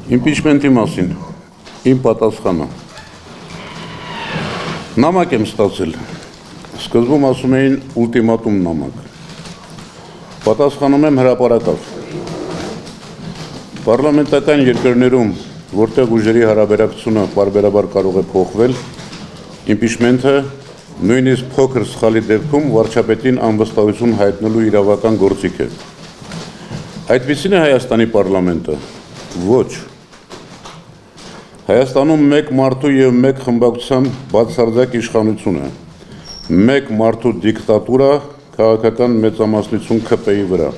Իմպիչմենտի մասին, իմ պատասխանը։ Նամակ եմ ստացել, սկզբում ասում էին ուլտիմատում նամակ, պատասխանում եմ հրապարակավ։ Պարլամենտական երկրներում, որտեղ ուժերի հարաբերակցությունը պարբերաբար կարող է փոխվել, իմպիչմենտը նույնիսկ փոքր սխալի դեպքում վարչապետին անվստահություն հայտնելու իրավական գործիք է։ Այդպիսին է Հայաստանի պարլամենտը, ոչ։ Հայաստանում մեկ մարդու և մեկ խմբակցության բացարձակ իշխանություն է, մեկ մարդու դիկտատուրա քաղաքական մեծամասնություն ՔՊ-ի վրա։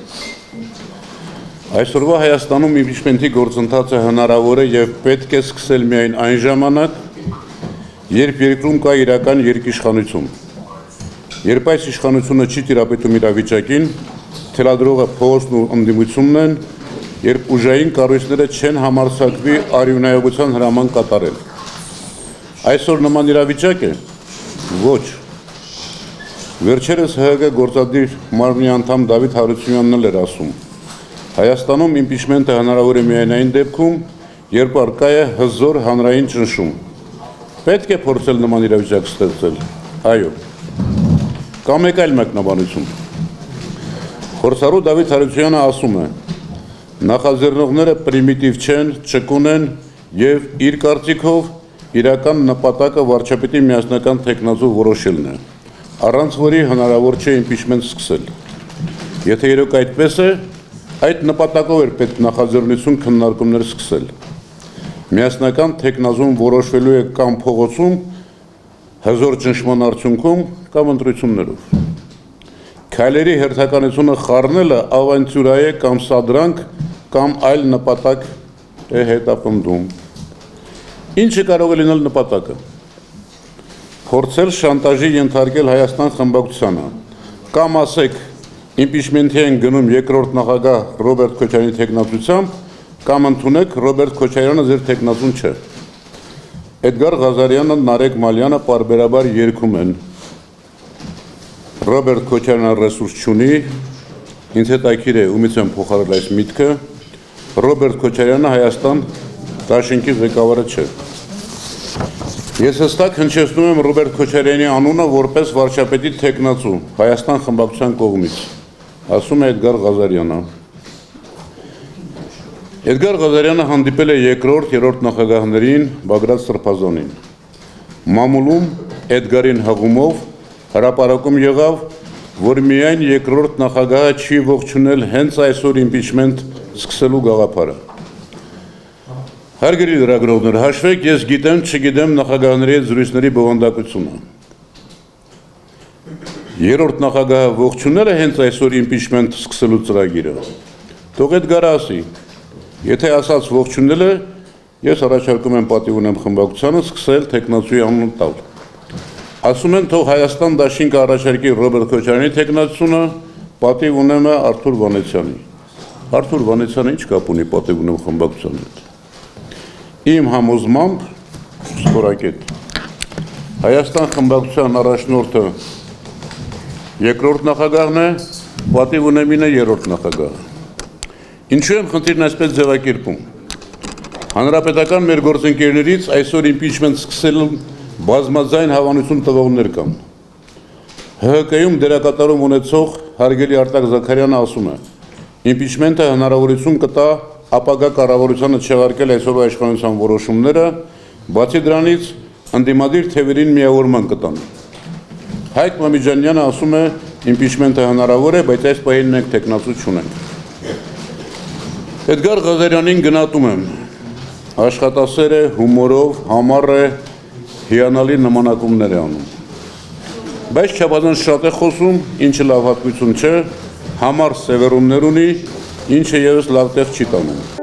Այսօրվա Հայաստանում իմպիչմենտի գործընթացը հնարավոր է և պետք է սկսել միայն այն ժամանակ, երբ երկրում կա իրական երկիշխանություն։ Երբ այս իշխանությունը չի տիրապետում իրավիճակին, թելադրողը փողոցն ու ընդդիմությունն են, երբ ուժային կառույցները չեն համարձակվի արյունայողության հրաման կատարել։ Այսօր նման իրավիճակ է։ Ոչ։ Վերջերս ՀՀԿ գործադիր մարմնի անդամ Դավիթ Հարությունյանն էլ էր ասում. Հայաստանում իմպիչմենտը հնարավոր է միայն այն դեպքում, երբ առկա է հզոր հանրային ճնշում։ Պետք է փորձել նման իրավիճակ ստեղծել։ Այո։ Կամ մեկ այլ մեկնաբանություն։ Փորձառու Դավիթ Հարությունյանը ասում է. նախաձեռնողները պրիմիտիվ չեն, ճկուն են և իր կարծիքով իրական նպատակը վարչապետի միասնական թեկնածու որոշելն է, առանց որի հնարավոր չէ իմպիչմենտ սկսել։ Եթե իրոք այդպես է, այդ նպատակով էր պետք նախաձեռնություն քննարկումներ սկսել։ Միասնական թեկնածուն որոշվելու է կամ փողոցում, հզոր ճնշման արդյունքում կամ ընտրություններով։ Քայլերի հերթականությունը խառնելը ավանտյուրա է կամ սադրանք կամ այլ նպատակ է հետապնդում։ Ինչը կարող է լինել նպատակը։ Փորձել շանտաժի ենթարկել Հայաստան խմբակցությանը, կամ ասեք իմպիչմենտի են գնում երկրորդ նախագահ Ռոբերտ Քոչարյանի թեկնածությամբ, կամ ընդունեք Ռոբերտ Քոչարյանը ձեր թեկնածուն չէ։ Էդգար Ղազարյանը, Նարեկ Մալյանը պարբերաբար երգում են. Ռոբերտ Քոչարյանը ռեսուրս չունի, ինձ հետաքրքիր է ումից եմ փոխարել այս միտքը, Ռոբերտ Քոչարյանը Հայաստան դաշինքի ղեկավարը չէ։ Ես հստակ հնչեցնում եմ Ռոբերտ Քոչարյանի անունը որպես վարչապետի թեկնածու Հայաստան խմբակցության կողմից, ասում է Էդգար Ղազարյանը։ Էդգար Ղազարյանը հանդիպել է երկրորդ նախագահներին Բագրատ Սրբազանին։ Մամուլում Էդգարին հղումով հրապարակում եղավ, որ միայն երկրորդ նախագահը չի ողջունել հենց այսօր իմպիչմենտ սկսելու գաղափարը։ Հարգելի լրագրողներ, հաշվեք, ես գիտեմ, չգիտեմ նախագահների հետ զրույցների բովանդակությունը։ Երրորդ նախագահը ողջունել է հենց այսօր իմպիչմենտ սկսելու ծրագիրը։ Թող Էդգարը ասի, եթե ասած ողջունել է, ես առաջարկում եմ պատիվ ունեմ խմբակցությանը սկսել թեկնածուի անուն տալ։ Ասում են թող Հայաստան դաշինքը առաջարկի Ռոբերտ Քոչարյանի թեկնածությունը, պատիվ ունեմ է Արթուր Վանեցյանի։ Արթուր Վանեցյանը ինչ կապ ունի պատիվ ունեմ խմբակցության հետ։ Իմ համոզմամբ ստորակետ Հայաստան խմբակցության առաջնորդը երկրորդ նախագահն է, պատիվ ունեմինը երրորդ նախագահը։ Ինչու եմ խնդիրն այսպես ձևակերպում։ Հանրապետական մեր գործընկերներից այսօր իմպիչմենտ սկսելու բազմաձայն հավանություն տվողներ կան։ ՀՀԿ-ում դերակատարում ունեցող հարգելի Արտակ Զաքարյանը ասում է. իմպիչմենտը հնարավորություն կտա ապագա կառավարությանը չեղարկել այսօրվա իշխանության որոշումները, բացի դրանից ընդդիմադիր թևերին միավորման կտան։ Հայկ Մամիջանյանը ասում է իմպիչմենտը հնարավոր է, բայց այս պահին մենք թեկնածու չունենք։ Էդգար Ղազարյանին գնահատում եմ, աշխատասեր է, հումորով, համառ է, հիանալի նմանակումներ է անում։ Բայց չափազանց շատ է խոսում, ինչը լավ հատկություն չէ, համառ սևեռումներ ունի, ինչը ևս լավ տեղ չի տանում։